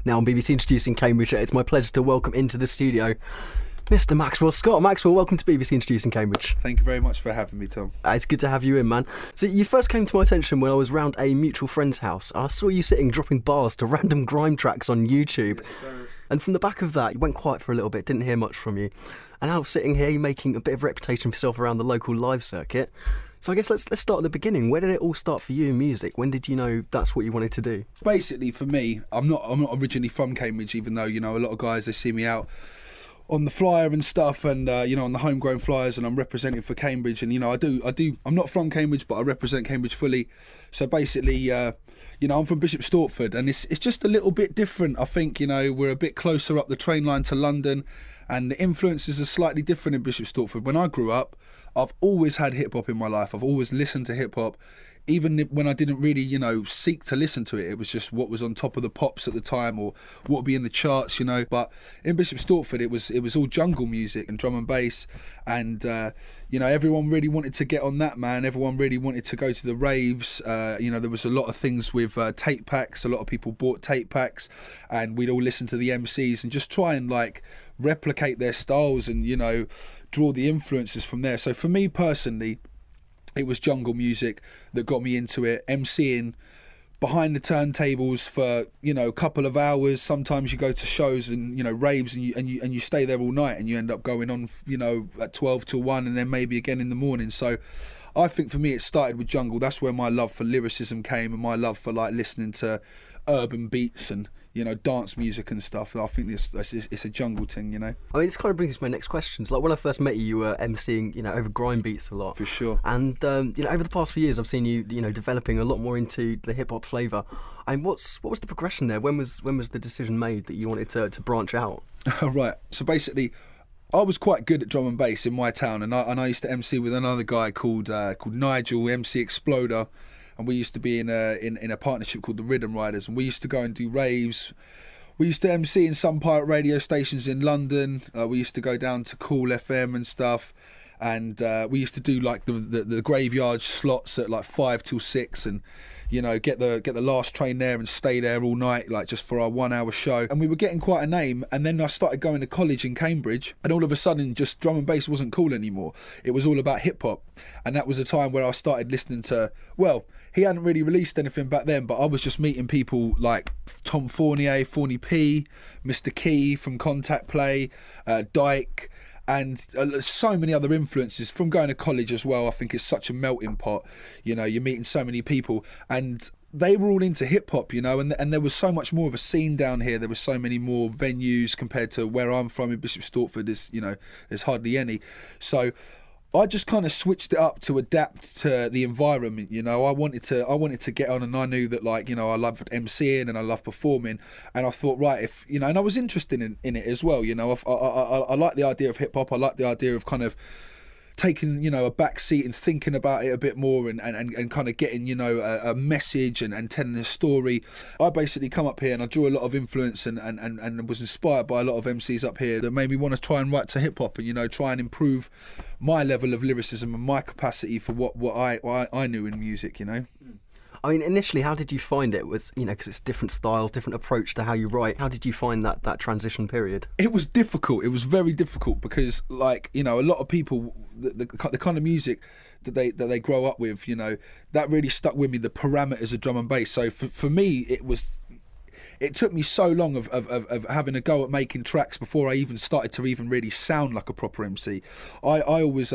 Now on BBC Introducing Cambridgeshire, it's my pleasure to welcome into the studio Mr. Makzwell Skot. Maxwell, welcome to BBC Introducing Cambridge. Thank you very much for having me, Tom. It's good to have you in, man. So you first came to my attention when I was round a mutual friend's house. I saw you sitting dropping bars to random grime tracks on YouTube. Yes, sir. And from the back of that, you went quiet for a little bit, didn't hear much from you. And now sitting here, you're making a bit of a reputation for yourself around the local live circuit. So I guess let's start at the beginning. Where did it all start for you in music? When did you know that's what you wanted to do? Basically, for me, I'm not originally from Cambridge, even though, you know, a lot of guys, they see me out on the flyer and stuff, and you know, on the homegrown flyers, and I'm representing for Cambridge, and you know, I do. I'm not from Cambridge, but I represent Cambridge fully. So basically, you know, I'm from Bishop Stortford, and it's just a little bit different. I think, you know, we're a bit closer up the train line to London, and the influences are slightly different in Bishop Stortford. When I grew up, I've always had hip hop in my life. I've always listened to hip hop. Even when I didn't really, you know, seek to listen to it, it was just what was on top of the pops at the time, or what would be in the charts, you know. But in Bishop Stortford, it was all jungle music and drum and bass, and you know, everyone really wanted to get on that, man. Everyone really wanted to go to the raves. You know, there was a lot of things with tape packs. A lot of people bought tape packs, and we'd all listen to the MCs and just try and like replicate their styles and, you know, draw the influences from there. So for me personally, it was jungle music that got me into it. MCing behind the turntables for, you know, a couple of hours. Sometimes you go to shows and, you know, raves, and you stay there all night, and you end up going on, you know, at 12 till 1, and then maybe again in the morning. So I think for me it started with jungle. That's where my love for lyricism came, and my love for like listening to urban beats and, you know, dance music and stuff. I think it's a jungle thing, you know. I mean, this kind of brings me to my next question. So, like, when I first met you, you were emceeing, you know, over grime beats a lot. For sure. And you know, over the past few years, I've seen you, you know, developing a lot more into the hip hop flavour. I mean, what was the progression there? When was the decision made that you wanted to branch out? Right. So basically, I was quite good at drum and bass in my town, and I used to MC with another guy called Nigel, MC Exploder. And we used to be in a partnership called the Rhythm Riders, and we used to go and do raves. We used to MC in some pirate radio stations in London. We used to go down to Cool FM and stuff, and we used to do like the graveyard slots at like 5 till 6, and, you know, get the last train there and stay there all night, like just for our 1 hour show. And we were getting quite a name. And then I started going to college in Cambridge, and all of a sudden just drum and bass wasn't cool anymore. It was all about hip hop. And that was a time where I started listening to, well, he hadn't really released anything back then, but I was just meeting people like Tom Fournier, Forney P, Mr. Key from Contact Play, Dyke, and so many other influences from going to college as well. I think it's such a melting pot. You know, you're meeting so many people, and they were all into hip hop, you know, and there was so much more of a scene down here. There was so many more venues compared to where I'm from in Bishop Stortford. You know, there's hardly any. So I just kind of switched it up to adapt to the environment. You know, I wanted to get on, and I knew that, like, you know, I loved MCing and I loved performing, and I thought, right, if, you know, and I was interested in it as well. You know, I like the idea of hip hop. I like the idea of kind of taking, you know, a back seat and thinking about it a bit more, and kind of getting, you know, a message and telling a story. I basically come up here and I drew a lot of influence and was inspired by a lot of MCs up here that made me want to try and write to hip hop, and, you know, try and improve my level of lyricism and my capacity for what I knew in music, you know. I mean, initially, how did you find it? Was, you know, because it's different styles, different approach to how you write. How did you find that transition period? It was difficult. It was very difficult because, like, you know, a lot of people, the kind of music that they grow up with, you know, that really stuck with me. The parameters of drum and bass. So for me, it took me so long of having a go at making tracks before I even started to even really sound like a proper MC. I always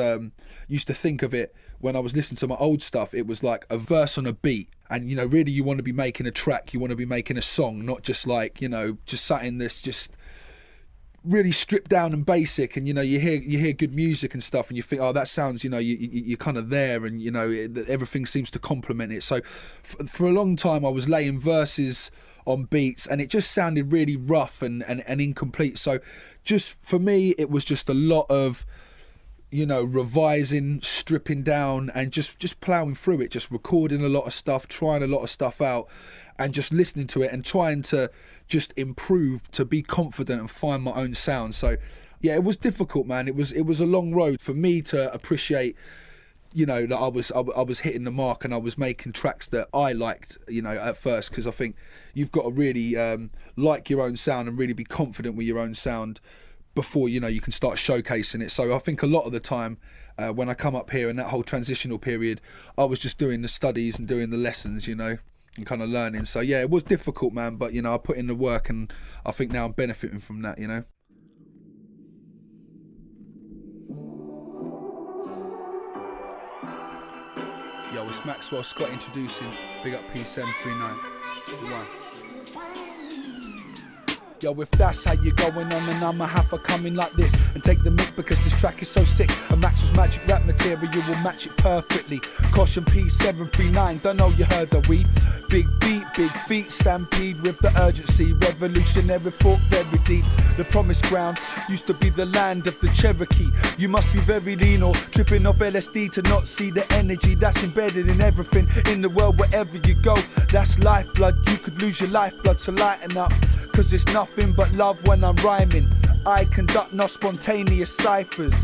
used to think of it, when I was listening to my old stuff, it was like a verse on a beat. And, you know, really you want to be making a track, you want to be making a song, not just like, you know, just sat in this just really stripped down and basic. And, you know, you hear good music and stuff, and you think, oh, that sounds, you know, you're kind of there, and, you know, everything seems to complement it. So for a long time I was laying verses on beats, and it just sounded really rough and incomplete. So just for me, it was just a lot of, you know, revising, stripping down, and just ploughing through it, just recording a lot of stuff, trying a lot of stuff out, and just listening to it and trying to just improve, to be confident and find my own sound. So yeah, it was difficult, man. It was a long road for me to appreciate you know, that I was hitting the mark and I was making tracks that I liked, you know, at first, because I think you've got to really like your own sound and really be confident with your own sound before, you know, you can start showcasing it. So I think a lot of the time when I come up here in that whole transitional period, I was just doing the studies and doing the lessons, you know, and kind of learning. So yeah, it was difficult, man, but you know, I put in the work and I think now I'm benefiting from that, you know. Yo, it's Makzwell Skot introducing Big Up P739. One. Yo, if that's how you're going on, then I'ma have to come in like this and take the mic, because this track is so sick. And Maxwell's magic rap material will match it perfectly. Caution P739, don't know you heard that we. Big beat, big feet, stampede with the urgency. Revolutionary thought, very deep. The promised ground used to be the land of the Cherokee. You must be very lean or tripping off LSD to not see the energy that's embedded in everything in the world. Wherever you go, that's lifeblood. You could lose your lifeblood, so lighten up, cause it's nothing but love when I'm rhyming. I conduct no spontaneous ciphers.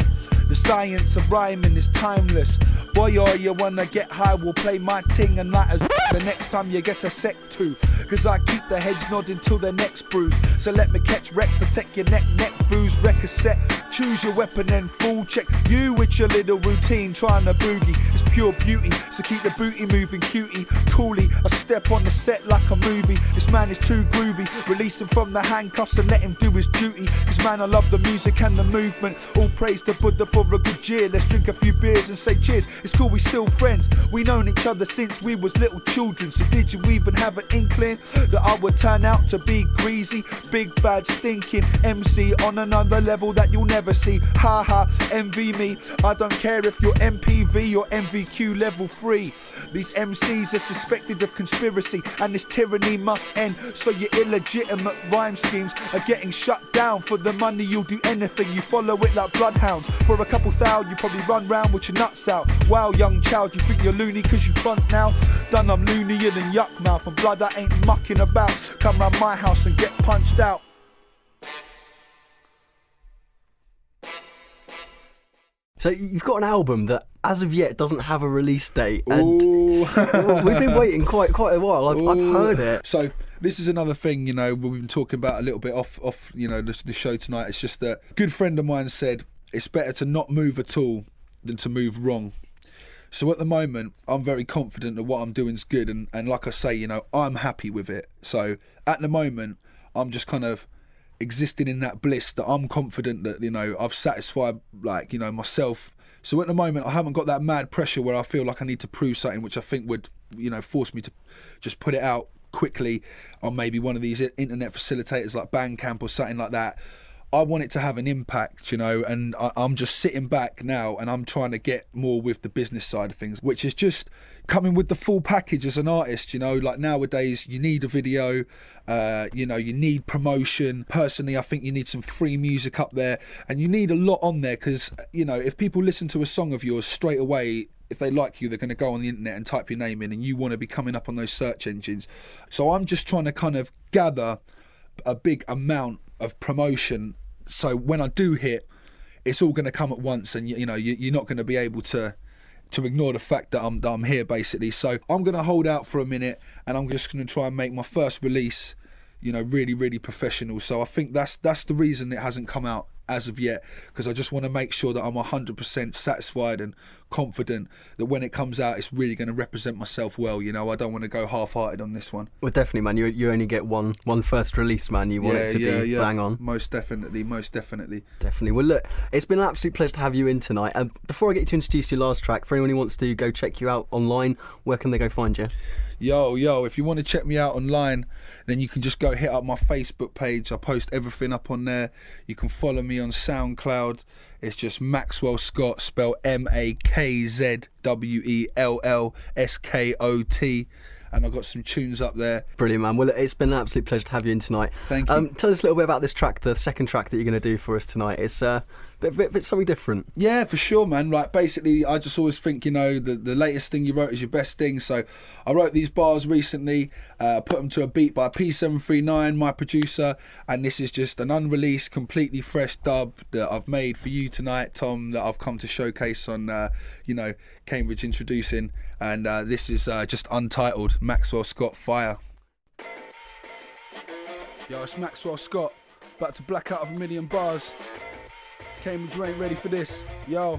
The science of rhyming is timeless. Boy, or you wanna get high, we'll play my ting and light as the next time you get a sec too. Cause I keep the heads nodding till their necks bruise. So let me catch wreck, protect your neck booze, wreck a set. Choose your weapon and full check. You with your little routine, trying to boogie. It's pure beauty, so keep the booty moving, cutie. Coolly, I step on the set like a movie. This man is too groovy. Release him from the handcuffs and let him do his duty. Cause man, I love the music and the movement. All praise to Buddha for a good year. Let's drink a few beers and say cheers. It's cool, we still friends. We known each other since we was little children. So did you even have an inkling that I would turn out to be greasy, big bad stinking MC on another level that you'll never see? Ha ha, envy me. I don't care if you're MPV or MVQ level 3. These MCs are suspected of conspiracy, and this tyranny must end. So your illegitimate rhyme schemes are getting shut down. For the money you'll do anything. You follow it like bloodhounds. For a couple thou, you probably run round with your nuts out. Wow, young child, you think you're loony cause you front now? Done, I'm loonier than yuck mouth, and blood I ain't mucking about. Come round my house and get punched out. So you've got an album that, as of yet, doesn't have a release date, and we've been waiting quite a while. I've heard it. So this is another thing, you know, we've been talking about a little bit off, you know, the show tonight. It's just that a good friend of mine said it's better to not move at all than to move wrong. So at the moment, I'm very confident that what I'm doing is good, and like I say, you know, I'm happy with it. So at the moment, I'm just kind of existing in that bliss that I'm confident that, you know, I've satisfied, like, you know, myself. So at the moment, I haven't got that mad pressure where I feel like I need to prove something, which I think would, you know, force me to just put it out quickly on maybe one of these internet facilitators like Bandcamp or something like that. I want it to have an impact, you know, and I'm just sitting back now and I'm trying to get more with the business side of things, which is just coming with the full package as an artist, you know. Like nowadays you need a video, you know, you need promotion. Personally, I think you need some free music up there, and you need a lot on there because, you know, if people listen to a song of yours straight away, if they like you, they're going to go on the internet and type your name in, and you want to be coming up on those search engines. So I'm just trying to kind of gather a big amount of promotion, so when I do hit, it's all going to come at once, and you know, you're not going to be able to ignore the fact that I'm here, basically. So I'm going to hold out for a minute, and I'm just going to try and make my first release, you know, really professional. So I think that's the reason it hasn't come out as of yet, because I just want to make sure that I'm 100% satisfied and confident that when it comes out, it's really going to represent myself well. You know, I don't want to go half-hearted on this one. Well, definitely, man. You only get one first release, man. You want it to be bang on. Most definitely. Definitely. Well, look, it's been an absolute pleasure to have you in tonight. And before I get you to introduce your last track, for anyone who wants to go check you out online, where can they go find you? Yo, if you want to check me out online, then you can just go hit up my Facebook page. I post everything up on there. You can follow me on SoundCloud. It's just Makzwell Skot, spelled Makzwell Skot. and I've got some tunes up there. Brilliant, man. Well, it's been an absolute pleasure to have you in tonight. Thank you. Tell us a little bit about this track, the second track that you're going to do for us tonight. It's a bit something different. Yeah, for sure, man. Like, basically, I just always think, the latest thing you wrote is your best thing. So I wrote these bars recently, put them to a beat by P739, my producer, and this is just an unreleased, completely fresh dub that I've made for you tonight, Tom, that I've come to showcase on, Cambridge Introducing. And this is just untitled, Makzwell Skot, Fire. Yo, it's Makzwell Skot, about to black out of a million bars. Cambridge, you ain't ready for this. Yo,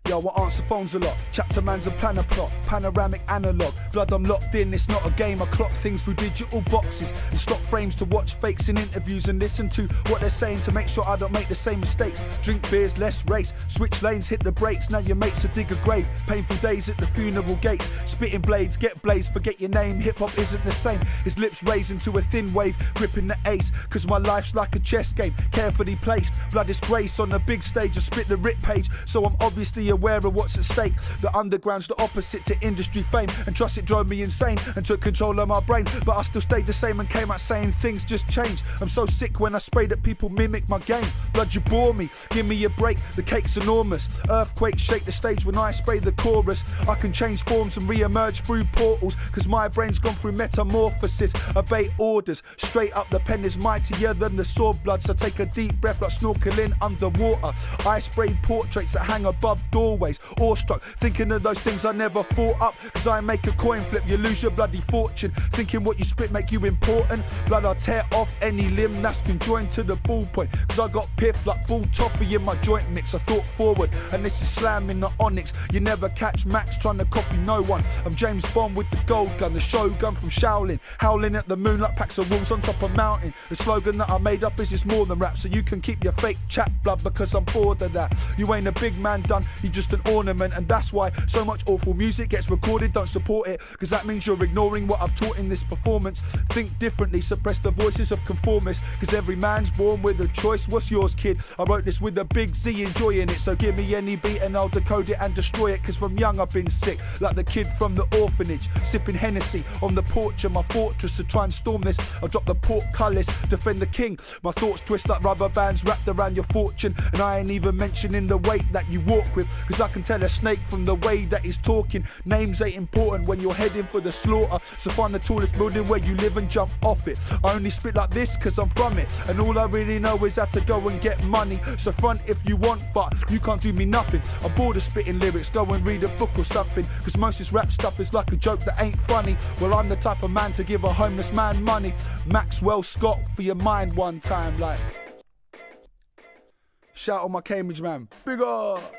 I answer phones a lot. Chapter man's a planner plot, panoramic analog. Blood, I'm locked in, it's not a game. I clock things through digital boxes and stop frames to watch fakes in interviews and listen to what they're saying to make sure I don't make the same mistakes. Drink beers, less race, switch lanes, hit the brakes. Now your mates will dig a grave. Painful days at the funeral gates. Spitting blades, get blazed, forget your name. Hip hop isn't the same. His lips raised into a thin wave, gripping the ace. Cause my life's like a chess game, carefully placed. Blood is grace on the big stage. I spit the rip page, so I'm obviously aware of what's at stake. The underground's the opposite to industry fame, and trust it drove me insane and took control of my brain, but I still stayed the same and came out saying things just changed. I'm so sick when I spray that people mimic my game. Blood, you bore me, give me a break, the cake's enormous. Earthquakes shake the stage when I spray the chorus. I can change forms and re-emerge through portals, cause my brain's gone through metamorphosis. Obey orders, straight up the pen is mightier than the sword. Blood, so take a deep breath like snorkeling underwater. I spray portraits that hang above doorways, awestruck, thinking of those things I never thought up. Cause I make a coin flip, you lose your bloody fortune, thinking what you spit make you important. Blood, I'll tear off any limb that's conjoined to the ballpoint, cause I got piff like bull toffee in my joint mix. I thought forward, and this is slamming the onyx. You never catch Max trying to copy no one. I'm James Bond with the gold gun, the shogun from Shaolin, howling at the moon like packs of wolves on top of mountain. The slogan that I made up is it's more than rap, so you can keep your fake chat, blood, because I'm bored of that. You ain't a big man done, you just an ornament, and that's why so much awful music gets recorded. Don't support it, cause that means you're ignoring what I've taught in this performance. Think differently, suppress the voices of conformists, cause every man's born with a choice. What's yours, kid? I wrote this with a big Z, enjoying it, so give me any beat and I'll decode it and destroy it. Cause from young I've been sick, like the kid from the orphanage, sipping Hennessy on the porch of my fortress. To try and storm this, I'll drop the portcullis, defend the king. My thoughts twist like rubber bands wrapped around your fortune, and I ain't even mentioning the weight that you walk with, cause I can tell a snake from the way that he's talking. Names ain't important when you're heading for the slaughter, so find the tallest building where you live and jump off it. I only spit like this cause I'm from it, and all I really know is how to go and get money. So front if you want, but you can't do me nothing. I'm bored of spitting lyrics, go and read a book or something, cause most of this rap stuff is like a joke that ain't funny. Well, I'm the type of man to give a homeless man money. Makzwell Skot for your mind one time, like. Shout out my Cambridge man, big up.